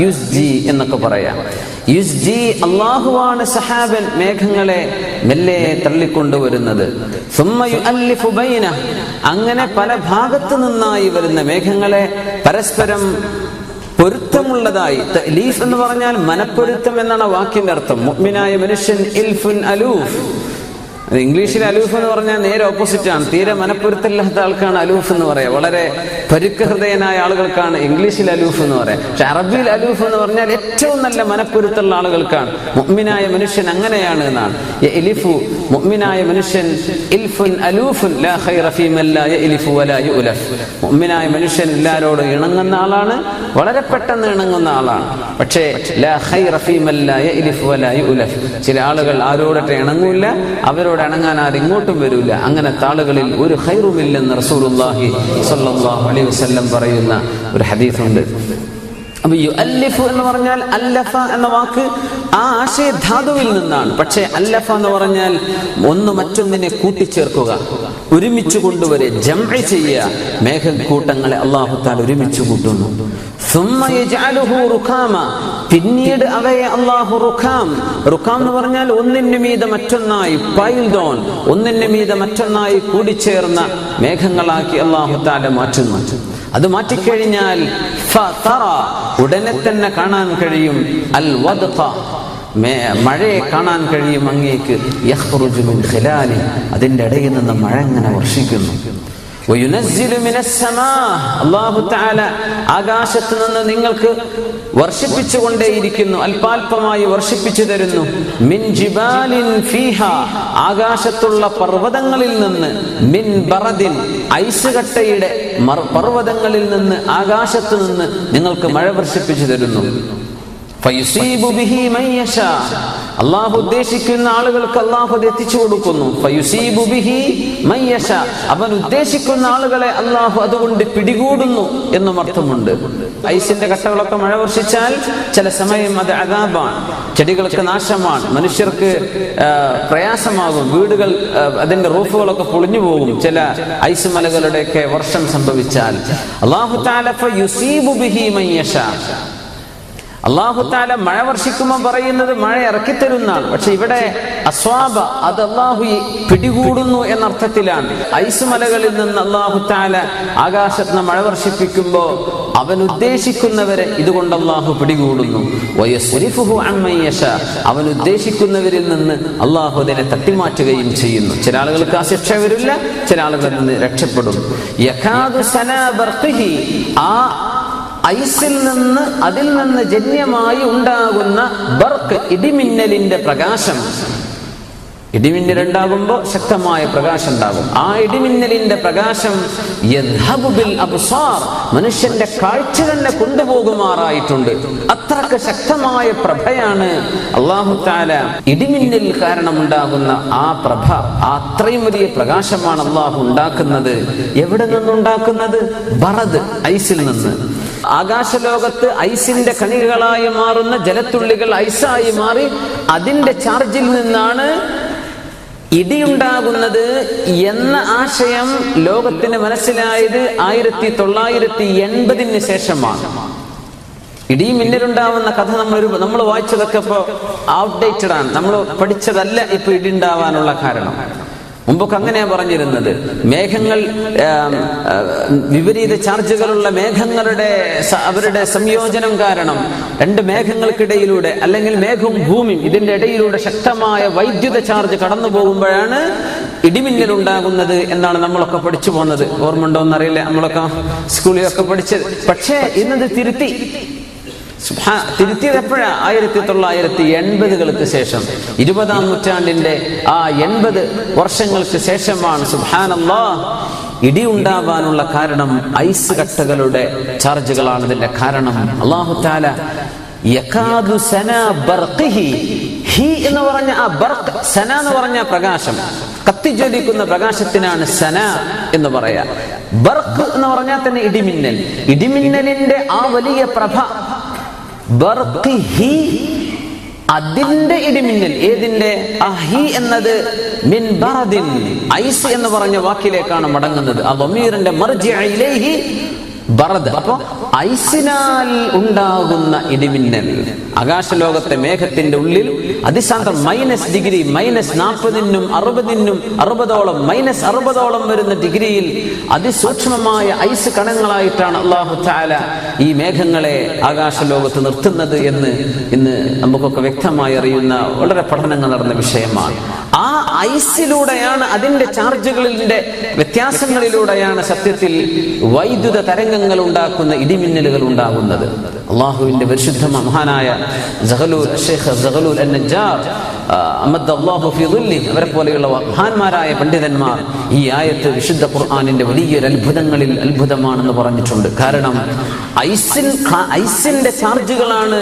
യുസ്ജി എന്നൊക്കെ പറയാം. യുസ്ജി, അല്ലാഹുവാണ് സഹാബൻ മേഘങ്ങളെ മെല്ലെ തള്ളിക്കൊണ്ടുവരുന്നത്. സുമ്മ യുഅല്ലിഫു ബൈന, അങ്ങനെ പല ഭാഗത്തു നിന്നായി വരുന്ന മേഘങ്ങളെ പരസ്പരം പൊരുത്തമുള്ളതായി. തഅലീഫ് എന്ന് പറഞ്ഞാൽ മനപ്പൊരുത്തം എന്നാണ് വാക്കിന്റെ അർത്ഥം. മുഅ്മിനായ മനുഷ്യൻ ഇൽഫുൻ അലൂഫ്. ഇംഗ്ലീഷിൽ അലൂഫ് എന്ന് പറഞ്ഞാൽ നേരെ ഓപ്പോസിറ്റ് ആണ്. തീരെ മനപ്പൊരുത്തമില്ലാത്ത ആൾക്കാണ് അലൂഫ് എന്ന് പറയാം. വളരെ പരുക്ക ഹൃദയനായ ആളുകൾക്കാണ് ഇംഗ്ലീഷിൽ അലൂഫ് എന്ന് പറയാം. പക്ഷെ അറബിയിൽ അലൂഫ് എന്ന് പറഞ്ഞാൽ ഏറ്റവും നല്ല മനപ്പൊരുത്തുള്ള ആളുകൾക്കാണ്. മുഅ്മിനായ മനുഷ്യൻ അങ്ങനെയാണ് എന്നാണ്. യഅലിഫു, മുഅ്മിനായ മനുഷ്യൻ ഇൽഫുൻ അലൂഫുൻ ലാ ഖൈറ ഫീ മൻ ലാ യഅലിഫു വലാ യുഅലഫ്. മുഅ്മിനായ മനുഷ്യൻ എല്ലാവരോടും ഇണങ്ങുന്ന ആളാണ്, വളരെ പെട്ടെന്ന് ഇണങ്ങുന്ന ആളാണ്. പക്ഷേ ലാ ഖൈറ ഫീ മൻ ലാ യഅലിഫു വലാ യുഅലഫ്, ചില ആളുകൾ ആരോടൊക്കെ ഇണങ്ങൂല, അവരോട് ഇണങ്ങാൻ ആരും ഇങ്ങോട്ടും വരൂല. അങ്ങനത്തെ ആളുകളിൽ ഒരു ഖൈറുമില്ലെന്ന് റസൂലുള്ളാഹി സ്വല്ലല്ലാഹു അലൈഹി വസല്ലം പറയുന്ന ഒരു ഹദീസുണ്ട്. അപ്പൊ യുഅല്ലിഫു എന്ന് പറഞ്ഞാൽ അല്ലഫ എന്ന വാക്ക് ആ ആശയധാതുവിൽ നിന്നാണ്. പക്ഷേ അല്ലഫ എന്ന് പറഞ്ഞാൽ ഒന്ന് മറ്റൊന്നിനെ കൂട്ടിച്ചേർക്കുക, ഒരുമിച്ച് കൊണ്ടുവരെ, ജംഇ ചെയ്യുക. മേഘക്കൂട്ടങ്ങളെ അല്ലാഹു തആല ഒരുമിച്ച് കൂട്ടുന്നു. സുമ്മ യജ്അലുഹു റുഖാമ, പിന്നീട് അവയെ അല്ലാഹു റുഖാം, റുഖാം എന്ന് പറഞ്ഞാൽ ഒന്നിന് മീതെ മറ്റൊന്നായി, പൈൽഡ് ഓൺ, ഒന്നിന് മീതെ മറ്റൊന്നായി കൂടിച്ചേർന്ന മേഘങ്ങളാക്കി അല്ലാഹു തആല മാറ്റുന്നു. അത് മാറ്റിക്കഴിഞ്ഞാൽ ഫതറ, ഉടനെ തന്നെ കാണാൻ കഴിയും, അൽ വദ്ഖ, മഴയെ കാണാൻ കഴിയും അങ്ങേക്ക്. യഖ്റുജു മിൻ ഖിലാലി, അതിന്റെ ഇടയിൽ നിന്ന് മഴ ഇങ്ങനെ വർഷിക്കുന്നു. വയുനസ്സിലു മിനസ് സമാ, അല്ലാഹു തആല ആകാശത്ത് നിന്ന് നിങ്ങൾക്ക് വർഷിപ്പിച്ചുകൊണ്ടേയിരിക്കുന്നു, അല്പാൽപമായി വർഷിപ്പിച്ചു തരുന്നു. മിൻ ജിബാലിൻ ഫീഹാ, ആകാശത്തുള്ള പർവ്വതങ്ങളിൽ നിന്ന്, മിൻ ബറദിൻ, ഐസ് കട്ടയുടെ പർവ്വതങ്ങളിൽ നിന്ന്, ആകാശത്ത് നിന്ന് നിങ്ങൾക്ക് മഴ വർഷിപ്പിച്ചു തരുന്നു. ഫയുസീബു ബിഹി മൻ യശാ, അല്ലാഹു ഉദ്ദേശിക്കുന്ന ആളുകൾക്ക് അല്ലാഹു അത് എത്തിച്ചു കൊടുക്കുന്നു. ഫയുസീബു ബിഹി മൻ യശാ, അവൻ ഉദ്ദേശിക്കുന്ന ആളുകളെ അല്ലാഹു അതുകൊണ്ട് പിടികൂടുന്നു എന്നും അർത്ഥമുണ്ട്. ഐസിന്റെ കട്ടകളൊക്കെ മഴ വർഷിച്ചാൽ ചില സമയം അത് അദാബാണ്, ചെടികൾക്ക് നാശമാണ്, മനുഷ്യർക്ക് പ്രയാസമാകും, വീടുകൾ അതിന്റെ റൂഫുകളൊക്കെ പൊളിഞ്ഞു പോകും ചില ഐസ് മലകളുടെയൊക്കെ വർഷം സംഭവിച്ചാൽ. അല്ലാഹു തആല ഫയുസീബു ബിഹി മൻ യശാ, അല്ലാഹു തആല മഴ വർഷിക്കുമ്പോൾ പറയുന്നത് മഴ ഇറക്കിത്തരുന്നാണ്. പക്ഷെ ഇവിടെ അസ്വാബ, അത് അല്ലാഹു പിടികൂടുന്നു എന്നർത്ഥത്തിലാണ്. ഐസ് മലകളിൽ നിന്ന് അല്ലാഹു തആല ആകാശത്ത് നിന്ന് മഴ വർഷിപ്പിക്കുമ്പോൾ അവൻ ഉദ്ദേശിക്കുന്നവരെ ഇതുകൊണ്ട് അല്ലാഹു പിടികൂടുന്നു. വയസ്രിഫുഹു അമ്മൻ യശാ, അവൻ ഉദ്ദേശിക്കുന്നവരിൽ നിന്ന് അല്ലാഹു അതിനെ തട്ടിമാറ്റുകയും ചെയ്യുന്നു. ചില ആളുകൾക്ക് ആ ശിക്ഷ വരില്ല, ചില ആളുകളിൽ നിന്ന് രക്ഷപ്പെടും. യകാദു സനാ ബർഖിഹി, ആ ഐസിൽ നിന്ന്, അതിൽ നിന്ന് ജന്യമായി ഉണ്ടാകുന്ന ബർക്ക്, ഇടിമിന്നലിന്റെ പ്രകാശം. ഇടിമിന്നൽ ഉണ്ടാകുമ്പോൾ ശക്തമായ പ്രകാശം ഉണ്ടാകും. ആ ഇടിമിന്നലിന്റെ പ്രകാശം യദ്ഹബു ബിൽ അബ്സാർ, മനുഷ്യന്റെ കാഴ്ച തന്നെ കൊണ്ടുപോകുമാറായിട്ടുണ്ട്. അത്രക്ക് ശക്തമായ പ്രഭയാണ് അല്ലാഹു തആല ഇടിമിന്നൽ കാരണം ഉണ്ടാകുന്ന ആ പ്രഭ, അത്രയും വലിയ പ്രകാശമാണ് അല്ലാഹു ഉണ്ടാക്കുന്നത്. എവിടെ നിന്നുണ്ടാക്കുന്നത്? ബറദ്, ഐസിൽ നിന്ന്. ആകാശലോകത്ത് ഐസിന്റെ കണികകളായി മാറുന്ന ജലത്തുള്ളികൾ ഐസായി മാറി അതിന്റെ ചാർജിൽ നിന്നാണ് ഇടിയുണ്ടാകുന്നത് എന്ന ആശയം ലോകത്തിന് മനസ്സിലായത് 1980 ശേഷമാണ്. ഇടി മിന്നലുണ്ടാവുന്ന കഥ നമ്മൾ വായിച്ചതൊക്കെ ഇപ്പോൾ ഔട്ട്ഡേറ്റഡ് ആണ്, നമ്മൾ പഠിച്ചതല്ല ഇപ്പൊ ഇടി ഉണ്ടാവാനുള്ള കാരണം. മുമ്പൊക്കെ അങ്ങനെയാ പറഞ്ഞിരുന്നത്. മേഘങ്ങൾ, വിപരീത ചാർജുകളുള്ള മേഘങ്ങളുടെ അവരുടെ സംയോജനം കാരണം രണ്ട് മേഘങ്ങൾക്കിടയിലൂടെ, അല്ലെങ്കിൽ മേഘവും ഭൂമിയും ഇതിന്റെ ഇടയിലൂടെ ശക്തമായ വൈദ്യുത ചാർജ് കടന്നു പോകുമ്പോഴാണ് ഇടിമിന്നൽ ഉണ്ടാകുന്നത് എന്നാണ് നമ്മളൊക്കെ പഠിച്ചു പോകുന്നത്. ഓർമ്മ ഉണ്ടോ എന്നറിയില്ല, നമ്മളൊക്കെ സ്കൂളിലൊക്കെ പഠിച്ചത്. പക്ഷേ ഇന്നത് തിരുത്തിയത് എപ്പോഴാ? 1980 ശേഷം, 20-ാം നൂറ്റാണ്ടിന്റെ ആ 80 വർഷങ്ങൾക്ക് ശേഷമാണ് സുബ്ഹാനല്ലാഹ് ഇടി ഉണ്ടാവാനുള്ള കാരണം ഐസ് കട്ടകളുടെ ചാർജുകളാണ് ഇതിന്റെ കാരണം. അല്ലാഹു തആല യകാദു സനാ ബർഖിഹി, ഹി എന്ന് പറഞ്ഞ ആ ബർക്ക്, സന എന്ന് പറഞ്ഞ പ്രകാശം, കത്തിജ്വലിക്കുന്ന പ്രകാശത്തിനാണ് സന എന്ന് പറയാ. ബർക്ക് എന്ന് പറഞ്ഞാൽ തന്നെ ഇടിമിന്നൽ, ഇടിമിന്നലിന്റെ ആ വലിയ പ്രഭ, ബർഖിഹി, അതിന്റെ ഇടിമിന്നൽ. ഏതിന്റെ? അഹി എന്നത് മിൻ ബറദിൻ, ഐസ് എന്ന് പറഞ്ഞ വാക്കിലേക്കാണ് മടങ്ങുന്നത്. ആ ദമീറിന്റെ മർജിഅ ഇലൈഹി ബറദ്. അപ്പൊ ഐസിനാൽ ഉണ്ടാകുന്ന ഇടിമിന്നൽ. ആകാശലോകത്തെ മേഘത്തിന്റെ ഉള്ളിൽ അതിസാന്ദ്രം -ഡിഗ്രി, -40നും 60നും 60ഓളം -60ഓളം വരുന്ന ഡിഗ്രിയിൽ അതിസൂക്ഷ്മമായ ഐസ് കണങ്ങളായിട്ടാണ് അല്ലാഹു തആല ഈ മേഘങ്ങളെ ആകാശലോകത്ത് നിർത്തുന്നത് എന്ന് ഇന്ന് നമുക്കൊക്കെ വ്യക്തമായി അറിയുന്ന വളരെ പഠനങ്ങൾ നടന്ന വിഷയമാണ്. ആ ഐസിലൂടെയാണ്, അതിന്റെ ചാർജുകളിന്റെ വ്യത്യാസങ്ങളിലൂടെയാണ് സത്യത്തിൽ വൈദ്യുത തരംഗങ്ങൾ ഉണ്ടാക്കുന്ന ഇടിമിന്നലുകൾ ഉണ്ടാകുന്നത്. അള്ളാഹുവിന്റെ പരിശുദ്ധ മഹാനായ ഷെയ്ഖ് സഗലൂൽ അൻ-നജ്ജാർ അമദ്ദല്ലാഹു ഫീ ദില്ലിഹി അവരെ പോലെയുള്ള മഹാന്മാരായ പണ്ഡിതന്മാർ ഈ ആയത്ത് വിശുദ്ധ ഖുർആനിന്റെ വലിയൊരു അത്ഭുതങ്ങളിൽ അത്ഭുതമാണെന്ന് പറഞ്ഞിട്ടുണ്ട്. കാരണം ഐസിന്റെ ചാർജുകളാണ്,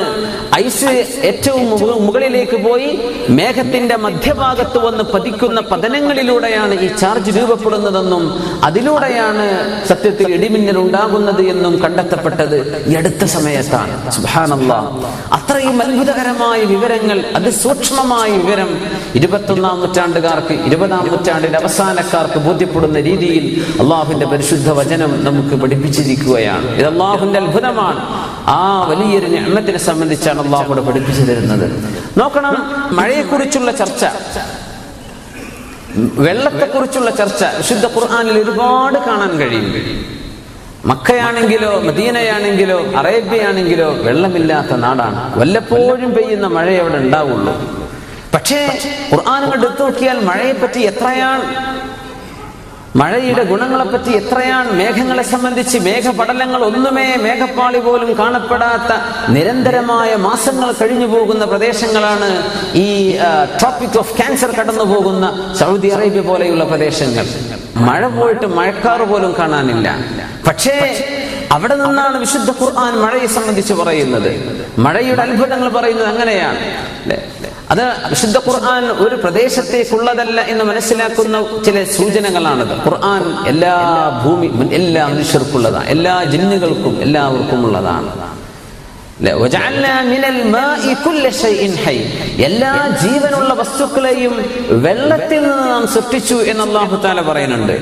ഐസ് ഏറ്റവും മുകളിലേക്ക് പോയി മേഘത്തിന്റെ മധ്യഭാഗത്ത് വന്ന് പതിക്കുന്ന പതനങ്ങളിലൂടെയാണ് ഈ ചാർജ് രൂപപ്പെടുന്നതെന്നും അതിലൂടെയാണ് സത്യത്തിൽ ഇടിമിന്നൽ ഉണ്ടാകുന്നത് എന്നും കണ്ടെത്തപ്പെട്ടത് ഈ അടുത്ത സമയത്താണ്. സുബ്ഹാനല്ലാഹ്, അത്രയും അത്ഭുതകരമായ വിവരങ്ങൾ, അതിസൂക്ഷ്മമായ വിവരം 21ാം നൂറ്റാണ്ടുകാർക്ക്, 20ാം നൂറ്റാണ്ടിന്റെ അവസാനക്കാർക്ക് ബോധ്യപ്പെടുന്ന രീതിയിൽ അള്ളാഹുവിന്റെ പരിശുദ്ധ വചനം നമുക്ക് പഠിപ്പിച്ചിരിക്കുകയാണ്. ഇത് അള്ളാഹുവിന്റെ അത്ഭുതമാണ്. ആ വലിയൊരു നിഅമത്തിനെ സംബന്ധിച്ചാണ് അള്ളാഹു പഠിപ്പിച്ചു തരുന്നത്. നോക്കണം, മഴയെക്കുറിച്ചുള്ള ചർച്ച, വെള്ളത്തെക്കുറിച്ചുള്ള ചർച്ച വിശുദ്ധ ഖുർആനിൽ ഒരുപാട് കാണാൻ കഴിയും. മക്കയാണെങ്കിലോ മദീനയാണെങ്കിലോ അറേബ്യയാണെങ്കിലോ വെള്ളമില്ലാത്ത നാടാണ്. വല്ലപ്പോഴും പെയ്യുന്ന മഴ അവിടെ ഉണ്ടാവുള്ളൂ. പക്ഷേ ഖുർആനുകൾ എടുത്തു നോക്കിയാൽ മഴയെപ്പറ്റി എത്രയാണ്, മഴയുടെ ഗുണങ്ങളെപ്പറ്റി എത്രയാണ്. മേഘങ്ങളെ സംബന്ധിച്ച് മേഘപടലങ്ങൾ ഒന്നുമേ, മേഘപ്പാളി പോലും കാണപ്പെടാത്ത നിരന്തരമായ മാസങ്ങൾ കഴിഞ്ഞു പോകുന്ന പ്രദേശങ്ങളാണ് ഈ ട്രോപ്പിക് ഓഫ് ക്യാൻസർ കടന്നു പോകുന്ന സൗദി അറേബ്യ പോലെയുള്ള പ്രദേശങ്ങൾ. മഴ പോയിട്ട് മഴക്കാറ് പോലും കാണാനില്ല. പക്ഷേ അവിടെ നിന്നാണ് വിശുദ്ധ ഖുർആൻ മഴയെ സംബന്ധിച്ച് പറയുന്നത്. മഴയുടെ അത്ഭുതങ്ങൾ പറയുന്നത് അങ്ങനെയാണ്. അത് വിശുദ്ധ ഖുർആൻ ഒരു പ്രദേശത്തേക്കുള്ളതല്ല എന്ന് മനസ്സിലാക്കുന്ന ചില സൂചനകളാണത്. ഖുർആൻ എല്ലാ മനുഷ്യർക്കുള്ളതാണ്, എല്ലാ ജിന്നുകൾക്കും എല്ലാവർക്കും ഉള്ളതാണ്. എല്ലാ ജീവനുള്ള വസ്തുക്കളെയും വെള്ളത്തിൽ നിന്ന് നാം സൃഷ്ടിച്ചു എന്ന് അല്ലാഹു തആല പറയുന്നുണ്ട്.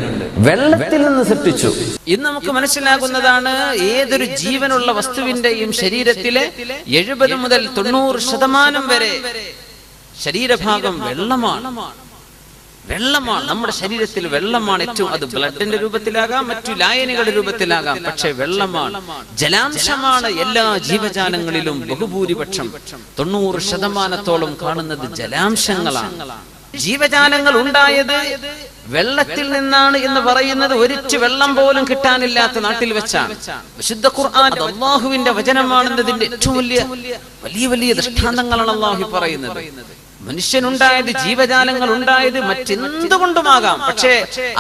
വെള്ളത്തിൽ നിന്ന് സൃഷ്ടിച്ചു. ഇന്ന് നമുക്ക് മനസ്സിലാകുന്നതാണ്, ഏതൊരു ജീവനുള്ള വസ്തുവിന്റെയും ശരീരത്തിലെ 70 മുതൽ 90% വരെ ശരീരഭാഗം വെള്ളമാണ്. നമ്മുടെ ശരീരത്തിൽ വെള്ളമാണ് ഏറ്റവും. അത് ബ്ലഡിന്റെ രൂപത്തിലാകാം, മറ്റു ലായനികളുടെ രൂപത്തിലാകാം. പക്ഷെ വെള്ളമാണ്, ജലാംശമാണ്. എല്ലാ ജീവജാലങ്ങളിലും ബഹുഭൂരിപക്ഷം 90% കാണുന്നത് ജലാംശങ്ങളാണ്. ജീവജാലങ്ങൾ ഉണ്ടായത് വെള്ളത്തിൽ നിന്നാണ് എന്ന് പറയുന്നത് ഒരിച്ചു വെള്ളം പോലും കിട്ടാനില്ലാത്ത നാട്ടിൽ വെച്ചാണ്. വിശുദ്ധ ഖുർആൻ അല്ലാഹുവിന്റെ വചനമാണെന്നതിന്റെ ഏറ്റവും വലിയ ദൃഷ്ടാന്തങ്ങളാണ് അല്ലാഹു പറയുന്നത്. മനുഷ്യനുണ്ടായത്, ജീവജാലങ്ങൾ ഉണ്ടായത് മറ്റെന്തുകൊണ്ടുമാകാം. പക്ഷേ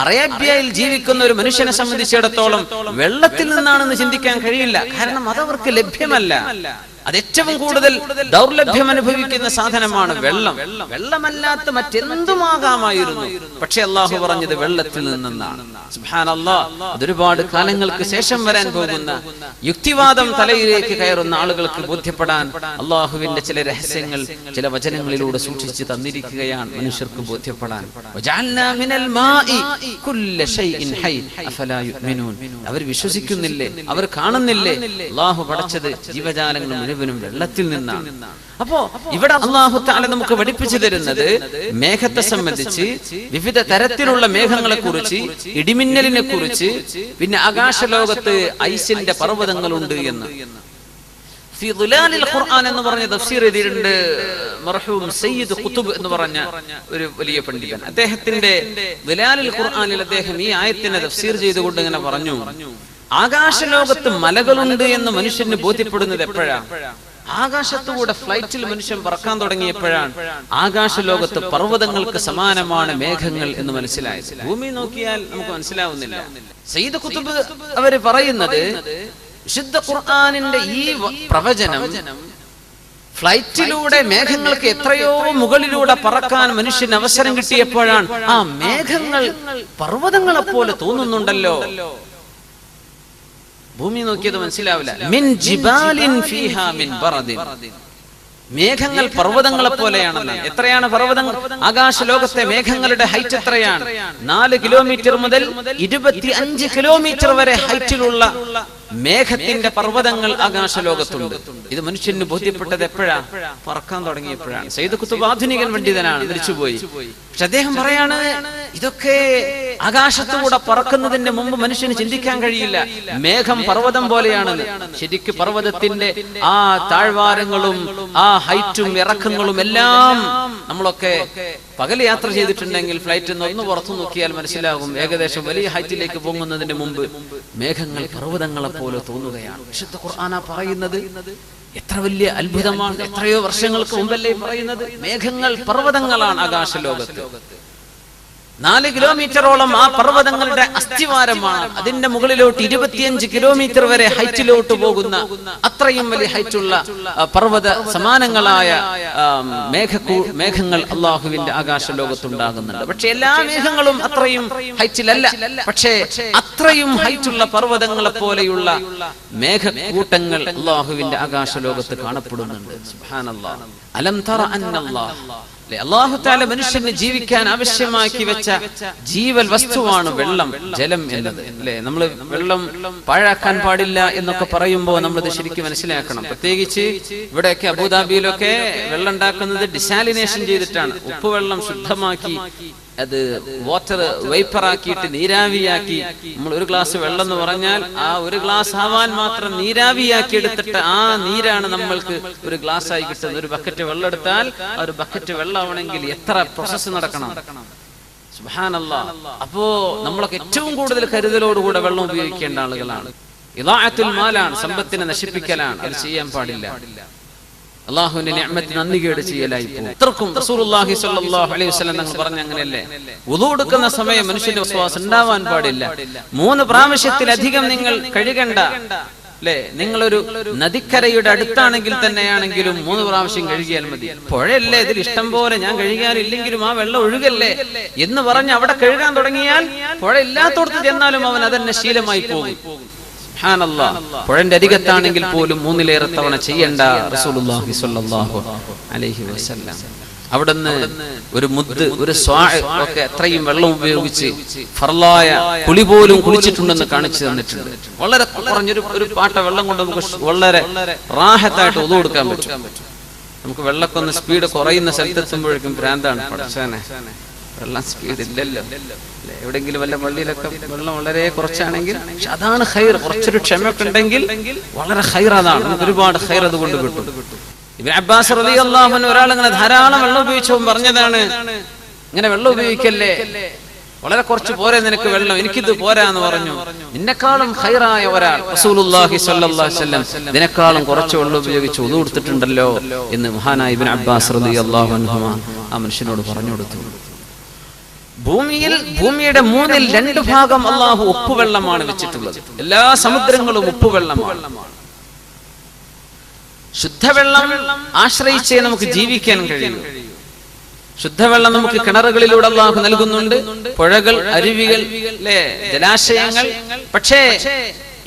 അറേബ്യയിൽ ജീവിക്കുന്ന ഒരു മനുഷ്യനെ സംബന്ധിച്ചിടത്തോളം വെള്ളത്തിൽ നിന്നാണെന്ന് ചിന്തിക്കാൻ കഴിയില്ല. കാരണം അതവർക്ക് ലഭ്യമല്ല. അത് ഏറ്റവും കൂടുതൽ ദൗർലഭ്യം അനുഭവിക്കുന്ന സാധനമാണ് വെള്ളം. വെള്ളമല്ലാത്ത മറ്റെന്തുമാകാമായിരുന്നു. പക്ഷെ അള്ളാഹു പറഞ്ഞത് വെള്ളത്തിൽ നിന്നാണ്. സുബ്ഹാനല്ലാഹ്, അതൊരുപാട് കാലങ്ങൾക്ക് ശേഷം വരാൻ പോകുന്ന യുക്തിവാദം തലയിലേക്ക് കയറുന്ന ആളുകൾക്ക് ബോധ്യപ്പെടാൻ അള്ളാഹുവിന്റെ ചില രഹസ്യങ്ങൾ ചില വചനങ്ങളിലൂടെ സൂക്ഷിച്ച് തന്നിരിക്കുകയാണ് മനുഷ്യർക്ക് ബോധ്യപ്പെടാൻ. അവർ വിശ്വസിക്കുന്നില്ലേ, അവർ കാണുന്നില്ലേ? അള്ളാഹു പടച്ചത് ജീവജാലങ്ങൾ മുഴുവനും വെള്ളത്തിൽ നിന്നാണ്. അപ്പോ ഇവിടെ അല്ലാഹു തആല നമുക്ക് പഠിപ്പിച്ചു തരുന്നത് മേഘത്തെ സംബന്ധിച്ച്, വിവിധ തരത്തിലുള്ള മേഘങ്ങളെ കുറിച്ച്, ഇടിമിന്നലിനെ കുറിച്ച്, പിന്നെ ആകാശലോകത്ത് ഐസിന്റെ പർവ്വതങ്ങളുണ്ട് എന്ന്. ഫി ദുലാലിൽ ഖുർആൻ എന്ന് പറഞ്ഞ തഫ്സീർ എഴുതിയിട്ടുണ്ട് മർഹൂം സയ്യിദ് ഖുതുബ് എന്ന് പറഞ്ഞ ഒരു വലിയ പണ്ഡിതൻ. അദ്ദേഹത്തിന്റെ ദുലാലിൽ ഖുർആനിൽ അദ്ദേഹം ഈ ആയത്തിനെ തഫ്സീർ ചെയ്തുകൊണ്ട് ഇങ്ങനെ പറഞ്ഞു, ആകാശലോകത്ത് മലകളുണ്ട് എന്ന് മനുഷ്യന് ബോധ്യപ്പെടുന്നത് എപ്പോഴാണ്? ആകാശത്തുകൂടെ ഫ്ലൈറ്റിൽ മനുഷ്യൻ പറക്കാൻ തുടങ്ങിയപ്പോഴാണ് ആകാശലോകത്ത് പർവ്വതങ്ങൾക്ക് സമാനമാണ് മേഘങ്ങൾ എന്ന് മനസ്സിലായത്. ഭൂമി നോക്കിയാൽ നമുക്ക് മനസ്സിലാവുന്നില്ല. സയ്യിദ് ഖുതുബ് അവര് പറയുന്നത്, വിശുദ്ധ ഖുർആനിന്റെ ഈ പ്രവചനം ഫ്ലൈറ്റിലൂടെ മേഘങ്ങൾക്ക് എത്രയോ മുകളിലൂടെ പറക്കാൻ മനുഷ്യന് അവസരം കിട്ടിയപ്പോഴാണ് ആ മേഘങ്ങൾ പർവ്വതങ്ങളെ പോലെ തോന്നുന്നുണ്ടല്ലോ. ഭൂമി നോക്കിയത് മനസ്സിലാവില്ല. മിൻ ജിബാലിൻ ഫീഹാ മിൻ ബറദിൻ, മേഘങ്ങൾ പർവ്വതങ്ങളെ പോലെയാണെന്ന്. എത്രയാണ് പർവ്വതങ്ങൾ? ആകാശലോകത്തെ മേഘങ്ങളുടെ ഹൈറ്റ് എത്രയാണ്? 4 കിലോമീറ്റർ മുതൽ 25 കിലോമീറ്റർ വരെ ഹൈറ്റിലുള്ള മേഘത്തിന്റെ പർവ്വതങ്ങൾ ആകാശലോകത്തുണ്ട്. ഇത് മനുഷ്യന് ബോധ്യപ്പെട്ടത് എപ്പോഴാ? പറക്കാൻ തുടങ്ങിയപ്പോഴാണ്. സയ്യിദ് ഖുത്ബ് ആധുനികൻ പണ്ഡിതനാണ്, മരിച്ചുപോയി. പക്ഷെ അദ്ദേഹം പറയാണ്, ഇതൊക്കെ ആകാശത്തുകൂടെ പറക്കുന്നതിന്റെ മുമ്പ് മനുഷ്യന് ചിന്തിക്കാൻ കഴിയില്ല. മേഘം പർവ്വതം പോലെയാണെന്ന്. ശരിക്കും പർവ്വതത്തിന്റെ ആ താഴ്വാരങ്ങളും ആ ഹൈറ്റും ഇറക്കങ്ങളും എല്ലാം നമ്മളൊക്കെ പകൽ യാത്ര ചെയ്തിട്ടുണ്ടെങ്കിൽ ഫ്ലൈറ്റിൽ നിന്ന് ഒന്ന് പുറത്തു നോക്കിയാൽ മനസ്സിലാകും. ഏകദേശം വലിയ ഹൈറ്റിലേക്ക് പോകുന്നതിന് മുമ്പ് മേഘങ്ങൾ പർവ്വതങ്ങളെ പോലെ തോന്നുകയാണ്. വിശുദ്ധ ഖുർആനാ പറയുന്നത്. എത്ര വലിയ അത്ഭുതമാണ്! എത്രയോ വർഷങ്ങൾക്ക് മുമ്പല്ലേ പറയുന്നത്. മേഘങ്ങൾ പർവ്വതങ്ങളാണ് ആകാശലോകത്ത്. 4 കിലോമീറ്ററോളം ആ പർവ്വതങ്ങളുടെ അസ്ഥിവാരമാണ്. അതിന്റെ മുകളിലോട്ട് 25 കിലോമീറ്റർ വരെ ഹൈറ്റിലോട്ട് പോകുന്ന അത്രയും വലിയ ഹൈറ്റുള്ള പർവ്വത സമാനങ്ങളായ മേഘങ്ങൾ അള്ളാഹുവിന്റെ ആകാശലോകത്തുണ്ടാകുന്നുണ്ട്. പക്ഷെ എല്ലാ മേഘങ്ങളും അത്രയും ഹൈറ്റിലല്ല. പക്ഷേ അത്രയും ഹൈറ്റുള്ള പർവ്വതങ്ങളെ പോലെയുള്ള മേഘക്കൂട്ടങ്ങൾ അള്ളാഹുവിന്റെ ആകാശലോകത്ത് കാണപ്പെടുന്നുണ്ട്. സുബ്ഹാനല്ലാഹ്. അലം തറ അന്നല്ലാഹ്, അല്ലാഹു തആല മനുഷ്യന് ജീവിക്കാൻ ആവശ്യമാക്കി വെച്ച ജീവൽ വസ്തുവാണ് വെള്ളം, ജലം എന്നത്. അല്ലെ, നമ്മൾ വെള്ളം പാഴാക്കാൻ പാടില്ല എന്നൊക്കെ പറയുമ്പോൾ നമ്മളത് ശരിക്കും മനസ്സിലാക്കണം. പ്രത്യേകിച്ച് ഇവിടെയൊക്കെ അബുദാബിയിലൊക്കെ വെള്ളം ഉണ്ടാക്കുന്നത് ഡിസാലിനേഷൻ ചെയ്തിട്ടാണ്. ഉപ്പുവെള്ളം ശുദ്ധമാക്കി അത് വാട്ടർ വേപ്പറാക്കിയിട്ട് നീരാവിയാക്കി. നമ്മൾ ഒരു ഗ്ലാസ് വെള്ളം എന്ന് പറഞ്ഞാൽ ആ ഒരു ഗ്ലാസ് ആവാൻ മാത്രം നീരാവിയാക്കി എടുത്തിട്ട് ആ നീരാണ് നമ്മൾക്ക് ഒരു ഗ്ലാസ് ആയി കിട്ടുന്നത്. ഒരു ബക്കറ്റ് വെള്ളം എടുത്താൽ ആ ഒരു ബക്കറ്റ് വെള്ളമാണെങ്കിൽ എത്ര പ്രോസസ്സ് നടക്കണം! സുബ്ഹാനല്ലാഹ്. അപ്പോ നമ്മളൊക്കെ ഏറ്റവും കൂടുതൽ കരുതലോടുകൂടെ വെള്ളം ഉപയോഗിക്കേണ്ട ആളുകളാണ്. ഇദാഅത്തുൽ മാലാണ്, സമ്പത്തിനെ നശിപ്പിക്കലാണ്. അത് ചെയ്യാൻ പാടില്ല. അല്ലാഹുവിന്റെ നിഅമത്ത് നന്ദികേട് ചെയ്യലായി പോകും. അത്രക്കും റസൂലുള്ളാഹി സ്വല്ലല്ലാഹു അലൈഹി വസല്ലം തങ്ങൾ പറഞ്ഞ അങ്ങനെയല്ലേ, വുളു എടുക്കുന്ന സമയം മനുഷ്യന്റെ വസ്വാസ് ഉണ്ടാവാൻ പാടില്ല. 3 പ്രാവശ്യത്തിലധികം നിങ്ങൾ കഴുകണ്ട. അല്ലെ, നിങ്ങളൊരു നദിക്കരയുടെ അടുത്താണെങ്കിൽ തന്നെയാണെങ്കിലും 3 പ്രാവശ്യം കഴുകിയാൽ മതി. പുഴയല്ലേ, ഇതിൽ ഇഷ്ടം പോലെ ഞാൻ കഴുകാനില്ലെങ്കിലും ആ വെള്ളം ഒഴുകല്ലേ എന്ന് പറഞ്ഞ് അവിടെ കഴുകാൻ തുടങ്ങിയാൽ പുഴ ഇല്ലാത്തോടത്ത് ചെന്നാലും അവൻ അതന്നെ ശീലമായി പോകും. സുബ്ഹാനല്ലാഹ്. പുഴന്റെ അരികത്താണെങ്കിൽ പോലും 3-ലേറെ തവണ ചെയ്യണ്ട റസൂലുള്ളാഹി സ്വല്ലല്ലാഹു അലൈഹി വസല്ലം. അവിടുന്ന് ഒരു മുദ്ദ്, ഒരു സ്വാഅ് ഒക്കെ അത്രയും വെള്ളം ഉപയോഗിച്ച് ഫർളായ കുളി പോലും കുളിച്ചിട്ടുണ്ടെന്ന് കാണിച്ചു തന്നിട്ടുണ്ട്. വളരെ കുറഞ്ഞൊരു പാട്ട വെള്ളം കൊണ്ട് നമുക്ക് വളരെ റാഹത്തായിട്ട് ഒളു കൊടുക്കാൻ പറ്റും. നമുക്ക് വെള്ളക്കൊന്ന് സ്പീഡ് കുറയുന്ന സ്ഥലത്തെത്തുമ്പോഴേക്കും ഭ്രാന്താണ്. പഠിച്ചാനെ, വെള്ളം സ്പീഡ് ഇല്ലല്ലോ. എവിടെയെങ്കിലും വല്ല പള്ളിയിലൊക്കെ വെള്ളം വളരെ കുറച്ചാണെങ്കിൽ, പക്ഷെ അതാണ് ഖൈർ. കുറച്ചൊരു ക്ഷമയൊക്കെ ഉണ്ടെങ്കിൽ വളരെ ഖൈർ. അതാണ് നമുക്ക് ഒരുപാട് ഖൈർ അതുകൊണ്ട് കിട്ടും. ഇബ്നു അബ്ബാസ് റളിയല്ലാഹു അൻഹു ഒരാളിങ്ങനെ ധാരാളം വെള്ളം ഉപയോഗിച്ചപ്പോൾ പറഞ്ഞതാണ്, ഇങ്ങനെ വെള്ളം ഉപയോഗിക്കല്ലേ, വളരെ കുറച്ച് പോരെ നിനക്ക് വെള്ളം, എനിക്കിത് പോരാ എന്ന് പറഞ്ഞു. നിന്നെക്കാളും ഖൈറായ ഒരാൾ റസൂലുള്ളാഹി സ്വല്ലല്ലാഹു അലൈഹി വസല്ലം നിന്നെക്കാളും കുറച്ച് വെള്ളം ഉപയോഗിച്ച് ഉളു കൊടുത്തിട്ടുണ്ടല്ലോ എന്ന് മഹാനായ ഇബ്നു അബ്ബാസ് റളിയല്ലാഹു അൻഹു ആ മനുഷ്യനോട് പറഞ്ഞു കൊടുത്തു. ഭൂമിയുടെ 2 ഭാഗം അല്ലാഹു ഉപ്പുവെള്ളമാണ് വെച്ചിട്ടുള്ളത്. എല്ലാ സമുദ്രങ്ങളും ഉപ്പുവെള്ളമാണ്. ശുദ്ധവെള്ളം ആശ്രയിച്ചേ നമുക്ക് ജീവിക്കാൻ കഴിയും. ശുദ്ധവെള്ളം നമുക്ക് കിണറുകളിലൂടെ അല്ലാഹു നൽകുന്നുണ്ട്. പുഴകൾ, അരുവികൾ, അല്ലേ, ജലാശയങ്ങൾ. പക്ഷേ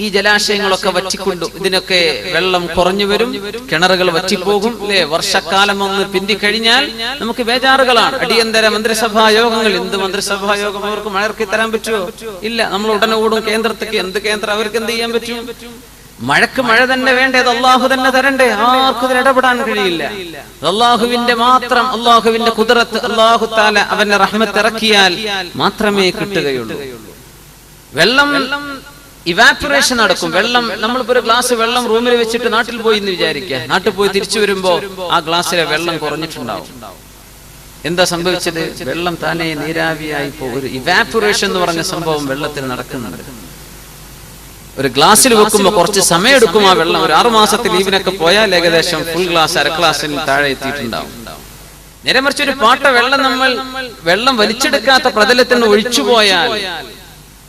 ഈ ജലാശയങ്ങളൊക്കെ വറ്റിക്കൊണ്ടു ഇതിനൊക്കെ വെള്ളം കുറഞ്ഞു വരും, കിണറുകൾ വറ്റിപ്പോകും. അല്ലെ, വർഷക്കാലം ഒന്ന് പിന്തിക്കഴിഞ്ഞാൽ നമുക്ക് ബേജാറുകളാണ്. അടിയന്തര മന്ത്രിസഭാ യോഗങ്ങൾ. എന്ത് മന്ത്രിസഭാ യോഗം? അവർക്ക് മഴയ്ക്ക് തരാൻ പറ്റുമോ? ഇല്ല. നമ്മൾ ഉടനെ ഓടും കേന്ദ്രത്തേക്ക്. എന്ത് കേന്ദ്രം? അവർക്ക് എന്ത് ചെയ്യാൻ പറ്റും? മഴക്ക് മഴ തന്നെ വേണ്ടേ? അത് അള്ളാഹു തന്നെ തരണ്ടേ? ആർക്കും ഇതിൽ ഇടപെടാൻ കഴിയില്ല. അള്ളാഹുവിന്റെ മാത്രം, അള്ളാഹുവിന്റെ ഖുദ്റത്ത്, അള്ളാഹു തആല അവന്റെ റഹ്മത്ത് ഇറക്കിയാൽ മാത്രമേ കിട്ടുകയുള്ളൂ. വെള്ളം ഇവാപറേഷൻ നടക്കും. വെള്ളം, നമ്മളിപ്പോ ഒരു ഗ്ലാസ് വെള്ളം റൂമിൽ വെച്ചിട്ട് നാട്ടിൽ പോയി എന്ന് വിചാരിക്കുക. നാട്ടിൽ പോയി തിരിച്ചു വരുമ്പോ ആ ഗ്ലാസ്സിലെ വെള്ളം കുറഞ്ഞിട്ടുണ്ടാവും. എന്താ സംഭവിച്ചത്? വെള്ളം താനെ നീരാവിയായി പോകും. ഒരു ഇവാപറേഷൻ എന്ന് പറഞ്ഞ സംഭവം വെള്ളത്തിൽ നടക്കുന്നുണ്ട്. ഒരു ഗ്ലാസ്സിൽ വെക്കുമ്പോൾ കുറച്ച് സമയം എടുക്കും ആ വെള്ളം. ഒരു 6 മാസത്തെ ലീവിനൊക്കെ പോയാൽ ഏകദേശം ഫുൾ ഗ്ലാസ്, അര ഗ്ലാസ്സിന് താഴെ എത്തിയിട്ടുണ്ടാവും. നേരെ മറിച്ച് ഒരു പാട്ട വെള്ളം നമ്മൾ വെള്ളം വലിച്ചെടുക്കാത്ത പ്രതലത്തിന് ഒഴിച്ചു പോയാൽ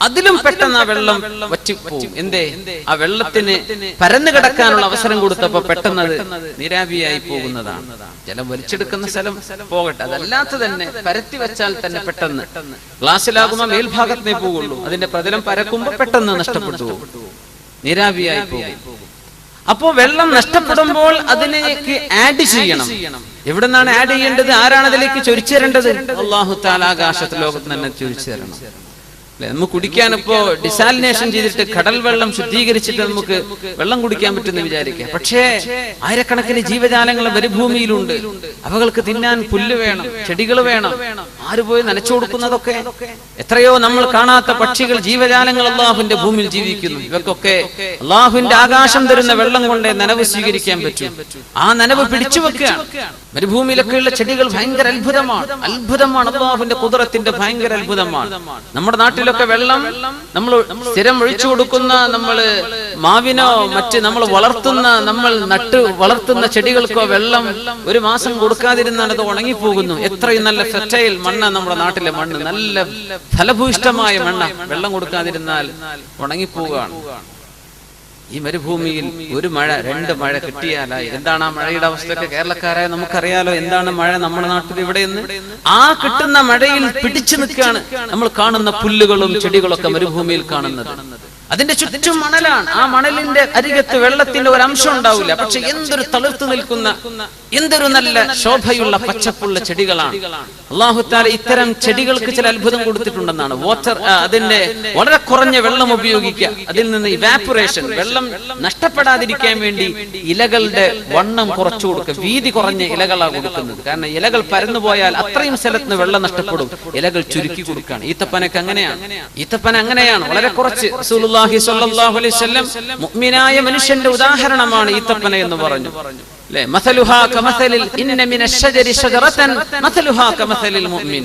അതിലും പെട്ടെന്ന് ആ വെള്ളം വറ്റിപ്പോവും. എന്തേ? ആ വെള്ളത്തിന് പരന്നു കിടക്കാനുള്ള അവസരം കൊടുത്തപ്പോ പെട്ടെന്ന് അത് നീരാവിയായി പോകുന്നതാണ്. ജലം വലിച്ചെടുക്കുന്ന സ്ഥലം പോകട്ടെ, അതല്ലാത്ത തന്നെ പരത്തി വെച്ചാൽ തന്നെ പെട്ടെന്ന് ഗ്ലാസ്സിലാകുമ്പോൾ മേൽഭാഗത്തേ പോകുള്ളൂ. അതിന്റെ പ്രതലം പരക്കുമ്പോൾ പെട്ടെന്ന് നഷ്ടപ്പെട്ടു പോകും, നീരാവിയായി പോകും. അപ്പോ വെള്ളം നഷ്ടപ്പെടുമ്പോൾ അതിലേക്ക് ആഡ് ചെയ്യണം. എവിടെ നിന്നാണ് ആഡ് ചെയ്യേണ്ടത്? ആരാണ് അതിലേക്ക് ചൊരിച്ചു തരേണ്ടത്? അല്ലാഹു തആല ആകാശത്ത് ലോകത്ത് തന്നെ ചൊരിച്ചു തരണം. നമുക്ക് കുടിക്കാനിപ്പോ ഡിസാലിനേഷൻ ചെയ്തിട്ട് കടൽ വെള്ളം ശുദ്ധീകരിച്ചിട്ട് നമുക്ക് വെള്ളം കുടിക്കാൻ പറ്റുമെന്ന് വിചാരിക്കാം. പക്ഷേ ആയിരക്കണക്കിന് ജീവജാലങ്ങൾ മരുഭൂമിയിലുണ്ട്. അവകൾക്ക് തിന്നാൻ പുല്ല് വേണം, ചെടികൾ വേണം. ആര് പോയി നനച്ചു കൊടുക്കുന്നതൊക്കെ? എത്രയോ നമ്മൾ കാണാത്ത പക്ഷികൾ, ജീവജാലങ്ങൾ അള്ളാഹുവിന്റെ ഭൂമിയിൽ ജീവിക്കുന്നു. ഇവക്കൊക്കെ അള്ളാഹുവിന്റെ ആകാശം തരുന്ന വെള്ളം കൊണ്ടേ നനവ് സ്വീകരിക്കാൻ പറ്റും. ആ നനവ് പിടിച്ചു വെക്കുകയാണ്. മരുഭൂമിയിലൊക്കെയുള്ള ചെടികൾ ഭയങ്കര അത്ഭുതമാണ്. അള്ളാഹുവിന്റെ ഖുദ്റത്തിന്റെ ഭയങ്കര അത്ഭുതമാണ്. നമ്മുടെ നാട്ടിലൊക്കെ വെള്ളം നമ്മൾ സ്ഥിരം ഒഴിച്ചു കൊടുക്കുന്ന, നമ്മൾ മാവിനോ മറ്റ് നമ്മൾ നട്ട് വളർത്തുന്ന ചെടികൾക്കോ വെള്ളം ഒരു മാസം കൊടുക്കാതിരുന്നാൽ അത് ഉണങ്ങിപ്പോകുന്നു. എത്രയും നല്ല ഫെർട്ടൈൽ മണ്ണ് നമ്മുടെ നാട്ടിലെ മണ്ണ്, നല്ല ഫലഭൂയിഷ്ടമായ മണ്ണ്. വെള്ളം കൊടുക്കാതിരുന്നാൽ ഉണങ്ങിപ്പോവുകയാണ്. ഈ മരുഭൂമിയിൽ ഒരു മഴ, 2 മഴ കിട്ടിയാലായി. എന്താണ് ആ മഴയുടെ അവസ്ഥയൊക്കെ? കേരളക്കാരായ നമുക്കറിയാലോ എന്താണ് മഴ നമ്മുടെ നാട്ടിൽ ഇവിടെയെന്ന്. ആ കിട്ടുന്ന മഴയിൽ പിടിച്ചു നിൽക്കുകയാണ് നമ്മൾ കാണുന്ന പുല്ലുകളും ചെടികളൊക്കെ മരുഭൂമിയിൽ കാണുന്നത്. അതിന്റെ ചുറ്റും മണലാണ്. ആ മണലിന്റെ അരികത്ത് വെള്ളത്തിന്റെ ഒരു അംശം ഉണ്ടാവില്ല. പക്ഷെ എന്തൊരു തളിർത്തു നിൽക്കുന്ന, എന്തൊരു നല്ല ശോഭയുള്ള പച്ചപ്പുള്ള ചെടികളാണ്. അല്ലാഹു തആല ഇത്തരം ചെടികൾക്ക് ചില അത്ഭുതം കൊടുത്തിട്ടുണ്ടെന്നാണ്. അതിന്റെ വളരെ കുറഞ്ഞ വെള്ളം ഉപയോഗിക്കുക, അതിൽ നിന്ന് ഇവാപറേഷൻ, വെള്ളം നഷ്ടപ്പെടാതിരിക്കാൻ വേണ്ടി ഇലകളുടെ വണ്ണം കുറച്ചു കൊടുക്കുക. വീതി കുറഞ്ഞ ഇലകളാണ് കൊടുക്കുന്നത്. കാരണം ഇലകൾ പരന്നു പോയാൽ അത്രയും സ്ഥലത്ത് വെള്ളം നഷ്ടപ്പെടും. ഇലകൾ ചുരുക്കി കൊടുക്കുകയാണ്. ഈത്തപ്പനൊക്കെ അങ്ങനെയാണ്. ഈത്തപ്പന അങ്ങനെയാണ്, വളരെ കുറച്ച്. റസൂലുള്ളാഹി സ്വല്ലല്ലാഹു അലൈഹി വസല്ലം മുഅ്മിനായ മനുഷ്യന്റെ ഉദാഹരണമാണ് ഈത്തപ്പന എന്ന് പറഞ്ഞു. മസലുഹാ കമസലിൽ ഇന്ന മിനശ് ശജരി ശജറതൻ മസലുഹാ കമസലിൽ മുഅ്മിൻ.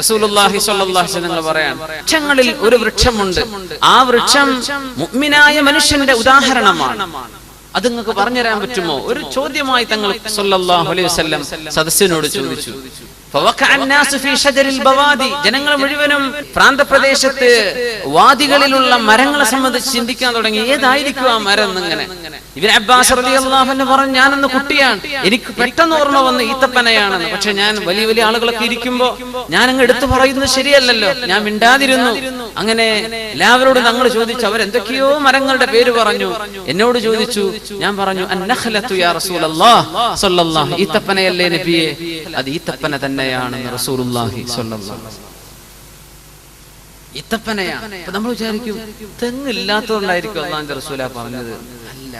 റസൂലുള്ളാഹി സ്വല്ലല്ലാഹു അലൈഹി വസല്ലം പറയാൻ, വൃക്ഷങ്ങളിൽ ഒരു വൃക്ഷമുണ്ട്, ആ വൃക്ഷം മുഅ്മിനായ മനുഷ്യന്റെ ഉദാഹരണമാണ്. അത് നിങ്ങൾക്ക് പറഞ്ഞുതരാൻ പറ്റുമോ? ഒരു ചോദ്യമായി തങ്ങൾ സ്വല്ലല്ലാഹു അലൈഹി വസല്ലം സദസ്സിനോട് ചോദിച്ചു. ജനങ്ങൾ മുഴുവനും പ്രാന്തപ്രദേശത്ത് വാദികളിലുള്ള മരങ്ങളെ സംബന്ധിച്ച് ചിന്തിക്കാൻ തുടങ്ങി. ഏതായിരിക്കും ആ മരം എന്നിങ്ങനെ. ഇബ്നു അബ്ബാസ് റളിയല്ലാഹു അൻഹു പറഞ്ഞു, ഞാനന്ന് കുട്ടിയാണ്, എനിക്ക് പെട്ടെന്ന് ഓർമ്മ വന്ന് ഈത്തപ്പനയാണെന്ന്. പക്ഷെ ഞാൻ വലിയ വലിയ ആളുകളൊക്കെ ഇരിക്കുമ്പോ ഞാൻ അങ്ങ് എടുത്തു പറയുന്നത് ശരിയല്ലല്ലോ, ഞാൻ മിണ്ടാതിരുന്നു. അങ്ങനെ എല്ലാവരോടും തങ്ങൾ ചോദിച്ചു. അവരെന്തൊക്കെയോ മരങ്ങളുടെ പേര് പറഞ്ഞു. എന്നോട് ചോദിച്ചു. ഞാൻ പറഞ്ഞു, അന്നഖലത്തു യാ റസൂലല്ലാഹ് സ്വല്ലല്ലാഹു, ഈത്തപ്പനയല്ലേ നബിയേ? അത് ഈത്തപ്പന തന്നെയാണെന്ന് റസൂലുള്ളാഹി സ്വല്ലല്ലാഹു അലൈഹി വസല്ലം. ഈത്തപ്പനയാണ്. അപ്പൊ നമ്മൾ വിചാരിക്കും തെങ്ങില്ലാത്തതുകൊണ്ടായിരിക്കും അല്ലാഹുവിന്റെ റസൂലാ പറഞ്ഞത്. അല്ല,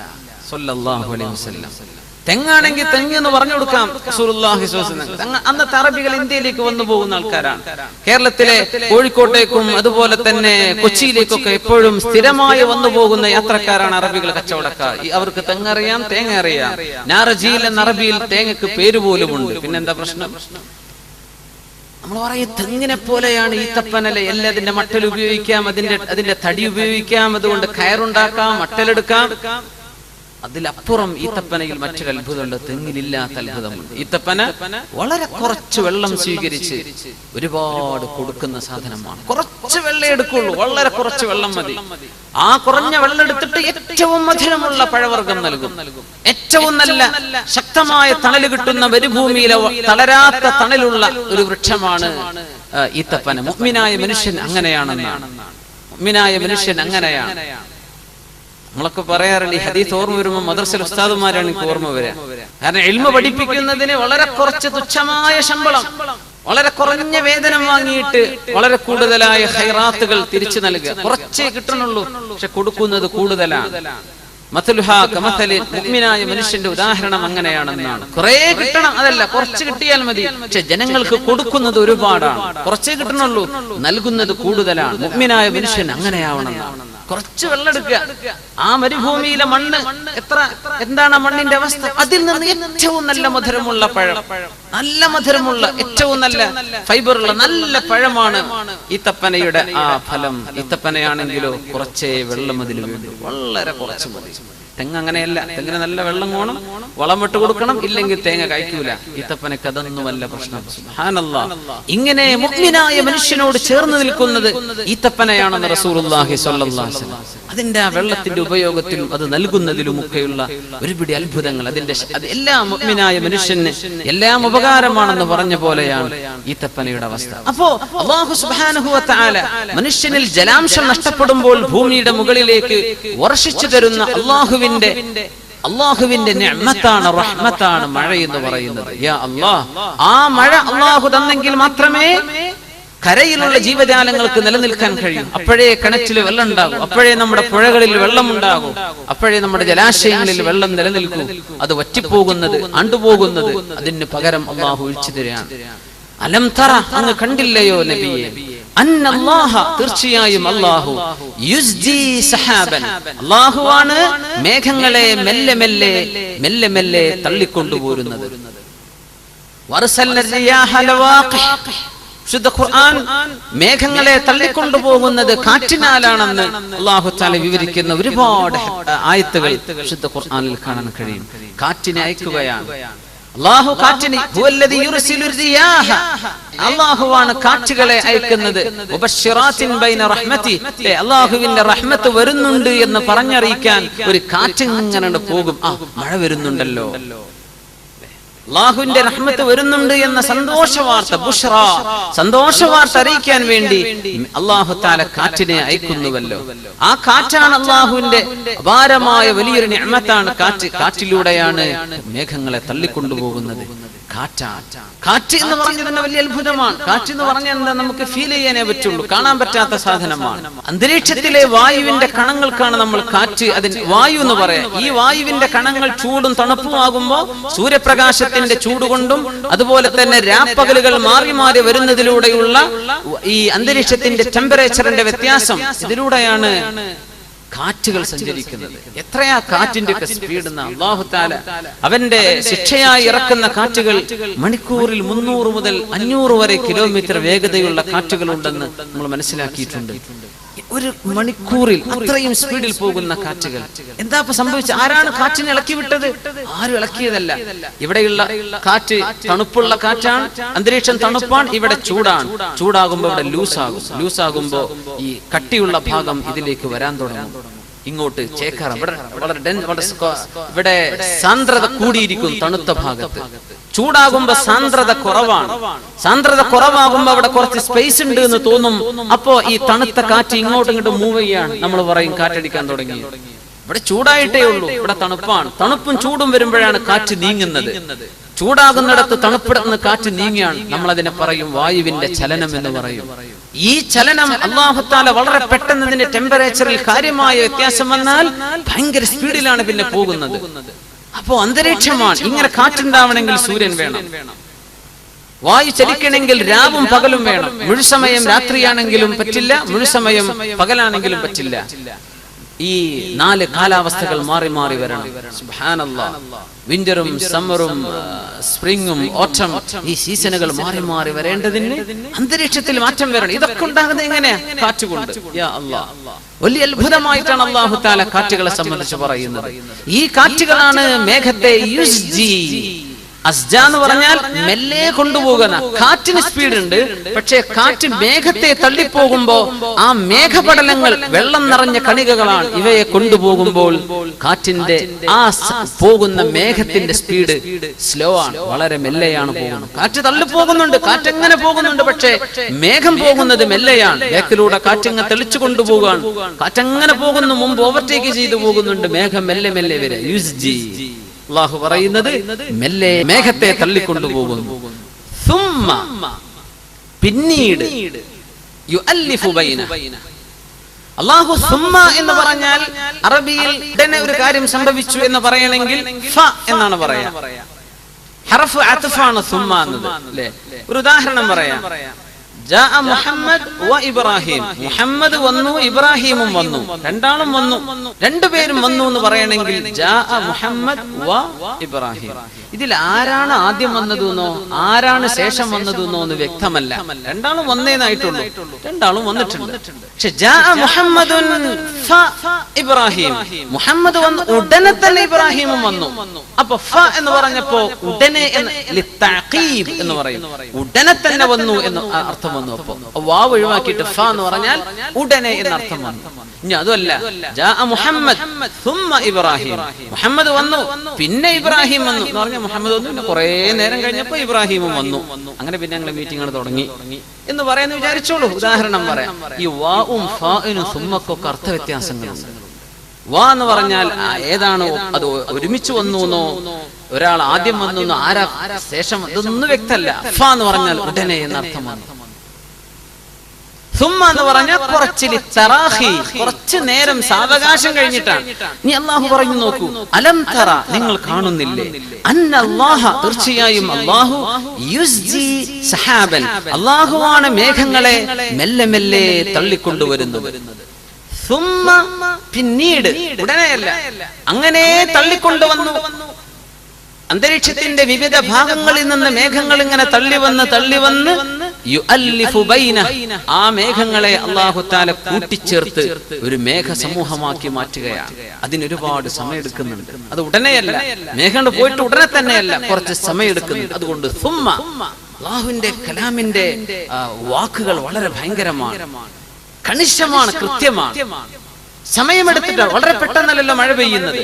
സ്വല്ലല്ലാഹു അലൈഹി വസല്ലം. തെങ്ങാണെങ്കിൽ തെങ്ങ് എന്ന് പറഞ്ഞു കൊടുക്കാം റസൂലുള്ളാഹി സ്വല്ലല്ലാഹു അലൈഹി വസല്ലം. അന്നത്തെ അറബികൾ ഇന്ത്യയിലേക്ക് വന്നു പോകുന്ന ആൾക്കാരാണ്. കേരളത്തിലെ കോഴിക്കോട്ടേക്കും അതുപോലെ തന്നെ കൊച്ചിയിലേക്കൊക്കെ എപ്പോഴും സ്ഥിരമായി വന്നു പോകുന്ന യാത്രക്കാരാണ് അറബികൾ, കച്ചവടക്കാർ. അവർക്ക് തെങ്ങറിയാം, തേങ്ങ അറിയാം. നാറജീൽ എന്ന അറബിയിൽ തേങ്ങക്ക് പേര് പോലുമുണ്ട്. പിന്നെന്താ പ്രശ്നം? നമ്മൾ പറയും തെങ്ങിനെ പോലെയാണ് ഈത്തപ്പനലെ. എല്ലാതിന്റെ മട്ടൽ ഉപയോഗിക്കാം, അതിന്റെ തടി ഉപയോഗിക്കാം, അതുകൊണ്ട് കയറുണ്ടാക്കാം, മട്ടലെടുക്കാം. അതിലപ്പുറം ഈത്തപ്പനയിൽ മറ്റൊരു അത്ഭുതമുണ്ട്. തെങ്ങിലില്ലാത്ത അത്ഭുതമുണ്ട്. ഈത്തപ്പന വളരെ കുറച്ച് വെള്ളം സ്വീകരിച്ച് ഒരുപാട് കൊടുക്കുന്ന സാധനമാണ്. കുറച്ച് വെള്ളം എടുക്കുള്ളൂ, വളരെ കുറച്ച് വെള്ളം മതി. ആ കുറഞ്ഞ വെള്ളം എടുത്തിട്ട് ഏറ്റവും മധുരമുള്ള പഴവർഗം നൽകും. ഏറ്റവും നല്ല ശക്തമായ തണല് കിട്ടുന്ന മരുഭൂമിയിലെ തളരാത്ത തണലുള്ള ഒരു വൃക്ഷമാണ് ഈത്തപ്പന. മുഅ്മിനായ മനുഷ്യൻ അങ്ങനെയാണെന്നാണ്. മുഅ്മിനായ മനുഷ്യൻ അങ്ങനെയാണ്. നമ്മളൊക്കെ പറയാറുണ്ട്, ഈ ഹദീസ് ഓർമ്മ വരുമ്പോൾ മദ്രസയിൽ ഉസ്താദുമാരാണ് എനിക്ക് ഓർമ്മ വരിക. കാരണം ഇൽമ പഠിപ്പിക്കുന്നതിന് വളരെ കുറച്ച് തുച്ഛമായ ശമ്പളം, വളരെ കുറഞ്ഞ വേതനം വാങ്ങിയിട്ട് വളരെ കൂടുതലായ ഖൈറാത്തുകൾ തിരിച്ചു നൽകുക. കുറച്ചേ കിട്ടണുള്ളൂ, പക്ഷെ കൊടുക്കുന്നത് കൂടുതലാണ്. മുഅ്മിനായ മനുഷ്യന്റെ ഉദാഹരണം അങ്ങനെയാണെന്നാണ്. കുറെ കിട്ടണം, അതല്ല, കുറച്ച് കിട്ടിയാൽ മതി. പക്ഷെ ജനങ്ങൾക്ക് കൊടുക്കുന്നത് ഒരുപാടാണ്. കുറച്ചേ കിട്ടണുള്ളൂ, നൽകുന്നത് കൂടുതലാണ്. മുഅ്മിനായ മനുഷ്യൻ അങ്ങനെയാവണമെന്നാണ്. കുറച്ച് വെള്ളം എടുക്കുക. ആ മരുഭൂമിയിലെ മണ്ണ് എന്താണ് ആ മണ്ണിന്റെ അവസ്ഥ? അതിൽ നിന്ന് ഏറ്റവും നല്ല മധുരമുള്ള പഴം, നല്ല മധുരമുള്ള ഏറ്റവും നല്ല ഫൈബറുള്ള നല്ല പഴമാണ് ഈത്തപ്പനയുടെ ആ ഫലം. ഈത്തപ്പനയാണെങ്കിലോ കുറച്ചേ വെള്ളം അതിൽ വേണ്ടു, വളരെ കുറച്ച് മതി. തെങ്ങ് അങ്ങനെയല്ല. തെങ്ങിന് നല്ല വെള്ളം വേണം, വളം വിട്ട് കൊടുക്കണം, ഇല്ലെങ്കിൽ തേങ്ങ കഴിക്കൂല. ഈത്തപ്പനക്ക് അതൊന്നുമല്ല പ്രശ്നം. സുബ്ഹാനല്ലാഹ്. ഇങ്ങനെ മുഅ്മിനായ മനുഷ്യനോട് ചേർന്ന് നിൽക്കുന്നത് ഈത്തപ്പനയാണെന്ന് റസൂലുള്ളാഹി സ്വല്ലല്ലാഹു അലൈഹി വസല്ലം. അതിന്റെ ആ വെള്ളത്തിന്റെ ഉപയോഗത്തിലും അത് നൽകുന്നതിലുമൊക്കെയുള്ള ഒരുപിടി അത്ഭുതങ്ങൾ. അത് എല്ലാ മുഅ്മിനായ മനുഷ്യന് എല്ലാം ഉപകാരമാണെന്ന് പറഞ്ഞ പോലെയാണ് ഈത്തപ്പനയുടെ അവസ്ഥ. അപ്പോ അല്ലാഹു സുബ്ഹാനഹു വ തആല മനുഷ്യനിൽ ജലാംശം നഷ്ടപ്പെടുമ്പോൾ ഭൂമിയുടെ മുകളിലേക്ക് വർഷിച്ചു തരുന്ന അല്ലാഹുവിന്റെ നിഅമത്താണ്, റഹ്മത്താണ് മഴ എന്ന് പറയുന്നത്. യാ അല്ലാഹ്, ആ മഴ അല്ലാഹു തന്നെങ്കിൽ മാത്രമേ കരയിലുള്ള ജീവജാലങ്ങൾക്ക് നിലനിൽക്കാൻ കഴിയും. അപ്പോഴേ കിണറ്റിൽ വെള്ളം ഉണ്ടാകും, അപ്പോഴേ നമ്മുടെ പുഴകളിൽ വെള്ളം ഉണ്ടാകും, അപ്പോഴേ നമ്മുടെ ജലാശയങ്ങളിൽ വെള്ളം നിലനിൽക്കും. അത് വറ്റിപ്പോകുന്നത്, അണ്ടുപോകുന്നത് അതിന് പകരം അള്ളാഹു ഒഴിച്ചു തരികയാണ്. അലം തറ, അങ്ങ് കണ്ടില്ലയോ നബിയെ, അന്നല്ലാഹ, തീർച്ചയായും അല്ലാഹു, യുസ്ജി സഹാബൻ, അല്ലാഹുവാണ് മേഘങ്ങളെ മെല്ലെ മെല്ലെ മെല്ലെ മെല്ലെ തള്ളിക്കൊണ്ടുപോരുന്നത്. വറസൽന റിയാഹ ലവാഖിഹ്, ശുദ്ധ ഖുർആൻ മേഘങ്ങളെ തള്ളിക്കൊണ്ടുപോകുന്നത് കാറ്റിനാലാണെന്ന് അല്ലാഹു തആല വിവരിക്കുന്ന ഒരുപാട് ആയത്തുകൾ ശുദ്ധ ഖുർആനിൽ കാണാൻ കഴിയും. കാറ്റിനെ അയക്കുകയാണ് അല്ലാഹു. കാറ്റിനെ ഹുവല്ലദീ യുർസിലു റിയാഹ, അല്ലാഹുവാണ് കാറ്റുകളെ അയക്കുന്നത്. മുബശ്ശിറാത്തിൻ ബൈന റഹ്മതി, അല്ലാഹുവിന്റെ റഹ്മത്ത് വരുന്നുണ്ട് എന്ന് പറഞ്ഞറിയിക്കാൻ ഒരു കാറ്റ് ഇങ്ങനെ പോകും. മഴ വരുന്നുണ്ടല്ലോ, അല്ലാഹുവിന്റെ റഹ്മത്ത് വരുന്നുണ്ട് എന്ന സന്തോഷവാർത്ത, ബുഷ്റ, സന്തോഷവാർത്ത അറിയിക്കാൻ വേണ്ടി അല്ലാഹു തആല കാറ്റിനെ അയക്കുന്നുവല്ലോ. ആ കാറ്റാണ് അല്ലാഹുവിന്റെ അപാരമായ വലിയൊരു നിഅമത്താണ് കാറ്റ്. കാറ്റിലൂടെയാണ് മേഘങ്ങളെ തള്ളിക്കൊണ്ടുപോകുന്നത്. കാറ്റ് എന്ന് പറഞ്ഞത് തന്നെ വലിയ അത്ഭുതമാണ്. കാറ്റ് എന്ന് പറഞ്ഞാൽ എന്താ, നമുക്ക് ഫീൽ ചെയ്യാനേ പറ്റുള്ളൂ, കാണാൻ പറ്റാത്ത സാധനമാണ്. അന്തരീക്ഷത്തിലെ വായുവിന്റെ കണങ്ങൾക്കാണ് നമ്മൾ കാറ്റ്, അതിന് വായു എന്ന് പറയാം. ഈ വായുവിന്റെ കണങ്ങൾ ചൂടും തണുപ്പുമാകുമ്പോൾ സൂര്യപ്രകാശത്തിന്റെ ചൂടുകൊണ്ടും അതുപോലെ തന്നെ രാപ്പകലുകൾ മാറി മാറി വരുന്നതിലൂടെയുള്ള ഈ അന്തരീക്ഷത്തിന്റെ ടെമ്പറേച്ചറിന്റെ വ്യത്യാസം, ഇതിലൂടെയാണ് കാറ്റുകൾ സഞ്ചരിക്കുന്നത്. എത്രയാ കാറ്റിന്റെ ഒക്കെ സ്പീഡ്! അല്ലാഹു തആല അവന്റെ ശിക്ഷയായി ഇറക്കുന്ന കാറ്റുകൾ മണിക്കൂറിൽ 300 മുതൽ 500 വരെ കിലോമീറ്റർ വേഗതയുള്ള കാറ്റുകൾ ഉണ്ടെന്ന് നമ്മൾ മനസ്സിലാക്കിയിട്ടുണ്ട്. ഒരു മണിക്കൂറിൽ അത്രയും സ്പീഡിൽ പോകുന്ന കാറ്റുകൾ. എന്താ ഇപ്പൊ സംഭവിച്ചത്? ആരാണ് കാറ്റിനെ ഇളക്കി വിട്ടത്? ആരും ഇളക്കിയതല്ല. ഇവിടെയുള്ള കാറ്റ് തണുപ്പുള്ള കാറ്റാണ്, അന്തരീക്ഷം തണുപ്പാണ്, ഇവിടെ ചൂടാണ്. ചൂടാകുമ്പോ ഇവിടെ ലൂസാകും, ലൂസാകുമ്പോ ഈ കട്ടിയുള്ള ഭാഗം ഇതിലേക്ക് വരാൻ തുടങ്ങും. ഇങ്ങോട്ട് ചേക്കാറ ഇവിടെ സാന്ദ്രത കൂടിയിരിക്കും തണുത്ത ഭാഗത്ത്. ചൂടാകുമ്പോ സാന്ദ്രത കുറവാണ്. സാന്ദ്രത കുറവാകുമ്പോ അവിടെ കുറച്ച് സ്പേസ് ഉണ്ട് എന്ന് തോന്നും. അപ്പോ ഈ തണുത്ത കാറ്റ് ഇങ്ങോട്ടും ഇങ്ങോട്ട് മൂവ് ചെയ്യാണ്. നമ്മൾ പറയും കാറ്റടിക്കാൻ തുടങ്ങി. ഇവിടെ ചൂടായിട്ടേ ഉള്ളൂ, ഇവിടെ തണുപ്പാണ്. തണുപ്പും ചൂടും വരുമ്പോഴാണ് കാറ്റ് നീങ്ങുന്നത്. ചൂടാകുന്നിടത്ത് തണുപ്പിടന്ന് കാറ്റ് നീങ്ങിയാണ്. നമ്മൾ അതിനെ പറയും വായുവിന്റെ ചലനം എന്ന് പറയും. ഈ ചലനം അല്ലാഹു തആല വളരെ പെട്ടെന്ന് ഇതിന്റെ ടെമ്പറേച്ചറിൽ കാര്യമായ വ്യത്യാസം വന്നാൽ ഭയങ്കര സ്പീഡിലാണ് പിന്നെ പോകുന്നത്. അപ്പോ അന്തരീക്ഷമാണ്. ഇങ്ങനെ കാറ്റുണ്ടാവണമെങ്കിൽ സൂര്യൻ വേണം, വായു ചലിക്കണമെങ്കിൽ രാവും പകലും വേണം. മുഴുസമയം രാത്രിയാണെങ്കിലും പറ്റില്ല, മുഴുസമയം പകലാണെങ്കിലും പറ്റില്ല. ഈ 4 കാലാവസ്ഥകൾ മാറി മാറി വരണം. സുബ്ഹാനല്ലാഹ്. വിന്ററും സമ്മറും സ്പ്രിങ്ങും ഓട്ടം, ഈ സീസണുകൾ മാറി മാറി വരേണ്ടതിന് അന്തരീക്ഷത്തിൽ മാറ്റം വരണം. ഇതൊക്കെ ഉണ്ടാകുന്നത് എങ്ങനെയാ? കാറ്റുകൊണ്ട്. യാ അല്ലാഹ്, വലിയ അത്ഭുതമായിട്ടാണ് അല്ലാഹു തആല കാറ്റുകളെ സംബന്ധിച്ച് പറയുന്നത്. ഈ കാറ്റുകളാണ് മേഘത്തെ യുസ്ജി. അസ്ജ എന്ന് പറഞ്ഞാൽ മെല്ലെ കൊണ്ടുപോകുന്ന. കാറ്റിന് സ്പീഡ് ഉണ്ട്, പക്ഷേ കാറ്റ് മേഘത്തെ തള്ളിപ്പോകുമ്പോ ആ മേഘപടലങ്ങൾ വെള്ളം നിറഞ്ഞ കണികകളാണ്. ഇവയെ കൊണ്ടുപോകുമ്പോൾ കാറ്റിന്റെ ആ പോകുന്ന മേഘത്തിന്റെ സ്പീഡ് സ്ലോ ആണ്, വളരെ മെല്ലെയാണ് പോകുന്നത്. കാറ്റ് തള്ളിപ്പോകുന്നുണ്ട്, കാറ്റെങ്ങനെ പോകുന്നുണ്ട്, പക്ഷേ മേഘം പോകുന്നത് മെല്ലെയാണ്. ബേക്കിലൂടെ കാറ്റങ്ങ് തെളിച്ചു കൊണ്ടുപോകാണ്. കാറ്റങ്ങനെ പോകുന്നു, മുമ്പ് ഓവർടേക്ക് ചെയ്തു പോകുന്നുണ്ട്. മേഘം മെല്ലെ മെല്ലെ വരെ. യുസ്ജി, അല്ലാഹു പറയുന്നത് മെല്ലെ മേഘത്തെ തള്ളിക്കൊണ്ടുപോകുന്നു. പിന്നീട് യുഅല്ലിഫു ബൈന. അല്ലാഹു സുമ്മ എന്ന് പറഞ്ഞാൽ അറബിയിൽ ഉടനെ ഒരു കാര്യം സംഭവിച്ചു എന്ന് പറയണമെങ്കിൽ ഫ എന്നാണ് പറയാ. ഹർഫ് അത്ഫാണ് സുമ്മ എന്നത്. അല്ലേ? ഒരു ഉദാഹരണം പറയാം. ജാഅ മുഹമ്മദ് വ ഇബ്രാഹിം. മുഹമ്മദ് വന്നു, ഇബ്രാഹിമും വന്നു. രണ്ടാളും വന്നു, രണ്ടുപേരും വന്നു എന്ന് പറയണമെങ്കിൽ ജാഅ മുഹമ്മദ് വ ഇബ്രാഹിം. ഇതിൽ ആരാണ് ആദ്യം വന്നതെന്നോ ആരാണ് ശേഷം വന്നതെന്നോ എന്ന് വ്യക്തമല്ല. രണ്ടാളും വന്നേനായിട്ടുള്ളൂ, രണ്ടാളും വന്നിട്ടുണ്ട്. പക്ഷെ ജാഅ മുഹമ്മദുൻ ഫ ഇബ്രാഹിം, മുഹമ്മദ് വന്നു ഉടനെ തന്നെ ഇബ്രാഹിമും വന്നു. അപ്പൊ ഫ എന്ന് പറഞ്ഞപ്പോ ഉടനെ ലിത്തഅഖീബ് എന്ന് പറയും. ഉടനെ തന്നെ വന്നു എന്ന് അർത്ഥം വന്നു. അപ്പൊ വാവ് ഒഴിവാക്കിയിട്ട് ഫ എന്ന് പറഞ്ഞാൽ ഉടനെ എന്ന അർത്ഥം വന്നു. ഇനി അതുമല്ല, ജാഅ മുഹമ്മദ് സുമ്മ ഇബ്രാഹിം, മുഹമ്മദ് വന്നു പിന്നെ ഇബ്രാഹിം വന്നു എന്ന് പറഞ്ഞാൽ മുഹമ്മദ് വന്നു, പിന്നെ കുറെ നേരം കഴിഞ്ഞപ്പോ ഇബ്രാഹിമും വന്നു. അങ്ങനെ പിന്നെ ഞങ്ങൾ മീറ്റിംഗ് തുടങ്ങി എന്ന് പറയാന്ന് വിചാരിച്ചോളൂ. ഉദാഹരണം പറയാം. ഈ വാവും ഫാഇനും സുമ്മക്കൊക്കെ അർത്ഥ വ്യത്യാസങ്ങളുണ്ട്. വാ എന്ന് പറഞ്ഞാൽ ഏതാണോ അത് ഒരുമിച്ച് വന്നു എന്നോ ഒരാൾ ആദ്യം വന്നു ആരാ ശേഷം, ഇതൊന്നും വ്യക്തമല്ല. ഫ എന്ന് പറഞ്ഞാൽ ഉടനെ എന്ന അർത്ഥം വന്നു. സുമ്മ എന്ന് പറഞ്ഞാൽ കുറച്ച് നേരം സാവകാശം കഴിഞ്ഞിട്ടാണ്. നീ അല്ലാഹു പറഞ്ഞു നോക്കൂ, അലം തറ, നിങ്ങൾ കാണുന്നില്ലേ, അന്നല്ലാഹ, തീർച്ചയായും അല്ലാഹു, യുസ്ജി സഹാബൻ, അല്ലാഹുവാണ് മേഘങ്ങളെ മെല്ലെ മെല്ലെ തള്ളിക്കൊണ്ടുവരുന്നത്. സുമ്മ, പിന്നീട്, ഉടനെയല്ല, അങ്ങനെ തള്ളിക്കൊണ്ടുവന്നു. അന്തരീക്ഷത്തിന്റെ വിവിധ ഭാഗങ്ങളിൽ നിന്ന് മേഘങ്ങൾ ഇങ്ങനെ തള്ളി വന്ന് യുഅല്ലിഫു ബൈന, ആ മേഘങ്ങളെ അല്ലാഹു തആല കൂട്ടിച്ചേർത്ത് ഒരു മേഘ സമൂഹമാക്കി മാറ്റുകയാണ്. അതിനൊരുപാട് സമയം എടുക്കുന്നുണ്ട്. അത് ഉടനെയല്ല, മേഘങ്ങൾ പോയിട്ട് ഉടനെ തന്നെയല്ല, കുറച്ച് സമയം എടുക്കുന്നുണ്ട്. അതുകൊണ്ട് സുമ്മ, അല്ലാഹുവിന്റെ കലാമിന്റെ വാക്കുകൾ വളരെ ഭയങ്കരമാണ്, കണിശമാണ്, കൃത്യമാണ്. സമയമെടുത്തിട്ട് വളരെ പെട്ടെന്നല്ലല്ലോ മഴ പെയ്യുന്നത്.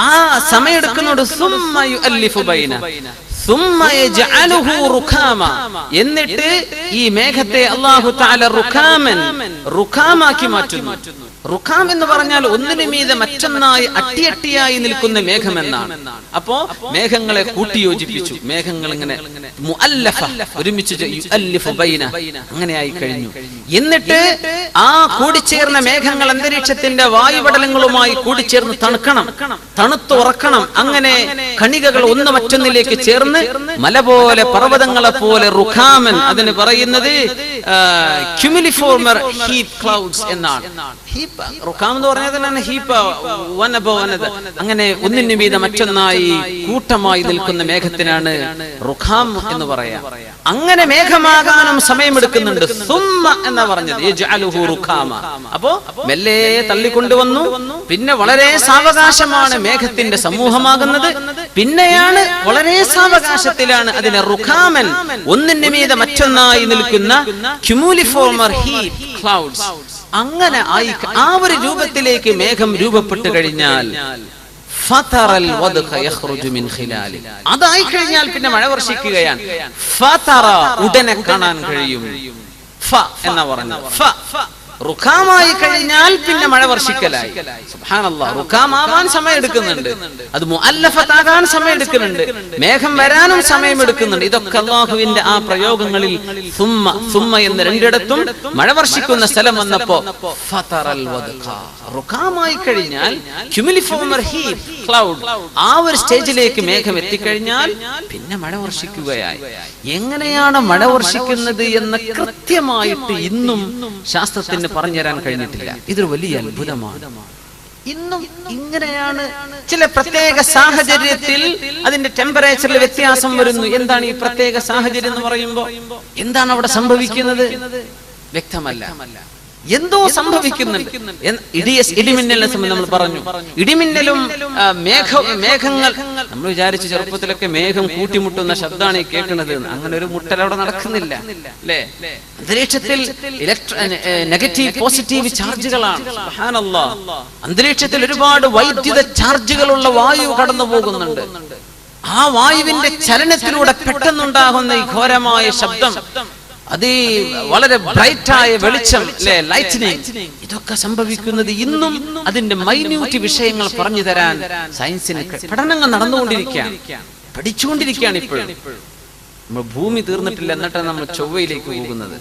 ആ സമയെടുക്കുന്നോട് സുമ്മ യുഅല്ലിഫു ബൈന സുമ്മ യജ്അലുഹു റുഖാമ, എന്നിട്ട് ഈ മേഘത്തെ അല്ലാഹു തആല റുഖാമാക്കി മാറ്റുന്നു. റുഖാം എന്ന് പറഞ്ഞാൽ ഒന്നിനു മീതെ മറ്റൊന്നായി അട്ടിയട്ടിയായി നിൽക്കുന്ന മേഘം എന്നാണ്. അപ്പോ മേഘങ്ങളെ കൂട്ടിയോജിപ്പിച്ചു. മേഘങ്ങൾ ഇങ്ങനെ മുഅല്ലഫ, ഒരുമിച്ച് യുഅല്ലിഫു ബൈന, അങ്ങനെയായി കഴിഞ്ഞു. എന്നിട്ട് ആ കൂടിച്ചേർന്ന മേഘങ്ങൾ അന്തരീക്ഷത്തിന്റെ വായുപടലങ്ങളുമായി കൂടിച്ചേർന്ന് തണുക്കണം, തണുത്തുറക്കണം. അങ്ങനെ കണികകൾ ഒന്ന് മറ്റൊന്നിലേക്ക് ചേർന്ന് മല പോലെ, പർവ്വതങ്ങളെ പോലെ, റുഖാമൻ, അതിന് പറയുന്നത് ക്യുമുലിഫോർമർ ഹീപ്പ് ക്ലൗഡ്സ് എന്നാണ്. റുഖാം എന്ന് പറഞ്ഞാൽ തന്നെയാണ് ഹീപ്പ്, അങ്ങനെ ഒന്നിനു മീതെ മറ്റൊന്നായി കൂട്ടമായി നിൽക്കുന്ന മേഘത്തിനാണ് റുഖാം എന്ന് പറയാം. അങ്ങനെ മേഘമാകാനും സമയമെടുക്കുന്നുണ്ട്. സുമ്മ എന്നാ പറഞ്ഞത്, യജ്അലുഹു റുഖാമ. അപ്പോ മെല്ലെ തള്ളിക്കൊണ്ടുവന്നു. പിന്നെ വളരെ സാവകാശമാണ് മേഘത്തിന്റെ സമൂഹമാകുന്നത്. പിന്നെയാണ് വളരെ സാവകാശത്തിലാണ് അതിനെ റുഖാമൻ, ഒന്നിന്റെ മീതെ മറ്റൊന്നായി നിൽക്കുന്ന ക്യുമുലിഫോർമർ ഹീപ്പ് ക്ലൗഡ്സ്, അങ്ങനെ ആ ഒരു രൂപത്തിലേക്ക് മേഘം രൂപപ്പെട്ടു കഴിഞ്ഞാൽ അതായി കഴിഞ്ഞാൽ പിന്നെ മഴ വർഷിക്കുകയാണ്. ഉടനെ കാണാൻ കഴിയും. എന്നാ പറഞ്ഞത്, റുഖാമായി കഴിഞ്ഞാൽ പിന്നെ മഴ വർഷിക്കലായി. സുബ്ഹാനല്ലാഹ്, റുഖാമാവാൻ സമയം എടുക്കുന്നുണ്ട്, അത് മുഅല്ലഫത്താകാൻ സമയം എടുക്കുന്നുണ്ട്, മേഘം വരാനും സമയം എടുക്കുന്നുണ്ട്. ഇതൊക്കെ അല്ലാഹുവിന്റെ ആ പ്രയോഗങ്ങളിൽ സുമ്മ എന്ന് രണ്ടിടത്തും മഴ വർഷിക്കുന്ന സ്ഥലം വന്നപ്പോ റുഖാമായി കഴിഞ്ഞാൽ ക്യുമുലിഫോർമർ ഹീപ്പ് ക്ലൗഡ്, ആ ഒരു സ്റ്റേജിലേക്ക് മേഘം എത്തിക്കഴിഞ്ഞാൽ പിന്നെ മഴ വർഷിക്കുകയായി. എങ്ങനെയാണ് മഴ വർഷിക്കുന്നത് എന്ന് കൃത്യമായിട്ട് ഇന്നും ശാസ്ത്രത്തിന് പറഞ്ഞുതരാൻ കഴിഞ്ഞിട്ടില്ല. ഇതൊരു വലിയ അത്ഭുതമാണ്. ഇന്നും ഇങ്ങനെയാണ്. ചില പ്രത്യേക സാഹചര്യത്തിൽ അതിന്റെ ടെമ്പറേച്ചറിൽ വ്യത്യാസം വരുന്നു. എന്താണ് ഈ പ്രത്യേക സാഹചര്യം എന്ന് പറയുമ്പോൾ? എന്താണ് അവിടെ സംഭവിക്കുന്നത്? വ്യക്തമല്ല. എന്തോ സംഭവിക്കുന്നുണ്ട്. ഇടിമിന്നലിനെ സംബന്ധിച്ച് നമ്മൾ പറഞ്ഞു. ഇടിമിന്നലും മേഘങ്ങൾ, നമ്മൾ വിചാരിച്ചു ചെറുപ്പത്തിലൊക്കെ മേഘം കൂട്ടിമുട്ടുന്ന ശബ്ദമാണ് ഈ കേൾക്കുന്നത്. അങ്ങനെ ഒരു മുട്ടൽ അവിടെ നടക്കുന്നില്ല, അല്ലേ? അന്തരീക്ഷത്തിൽ നെഗറ്റീവ് പോസിറ്റീവ് ചാർജുകളാണ്. സുബ്ഹാനല്ലാഹ്, അന്തരീക്ഷത്തിൽ ഒരുപാട് വൈദ്യുത ചാർജുകളുള്ള വായു കടന്നു പോകുന്നുണ്ട്. ആ വായുവിന്റെ ചലനത്തിലൂടെ പെട്ടെന്നുണ്ടാകുന്ന ഈ ഘോരമായ ശബ്ദം, അത് വളരെ ബ്രൈറ്റായ വെളിച്ചം, ലൈറ്റ്നിങ്, ഇതൊക്കെ സംഭവിക്കുന്നത് ഇന്നും അതിന്റെ മൈന്യൂട്ട് വിഷയങ്ങൾ പറഞ്ഞു തരാൻ സയൻസിന് പഠനങ്ങൾ നടന്നുകൊണ്ടിരിക്കുകയാണ്, പഠിച്ചുകൊണ്ടിരിക്കുകയാണ്. ഇപ്പോഴും നമ്മൾ ഭൂമി തീർന്നിട്ടില്ല, എന്നിട്ടാണ് നമ്മൾ ചൊവ്വയിലേക്ക് പോകുന്നത്.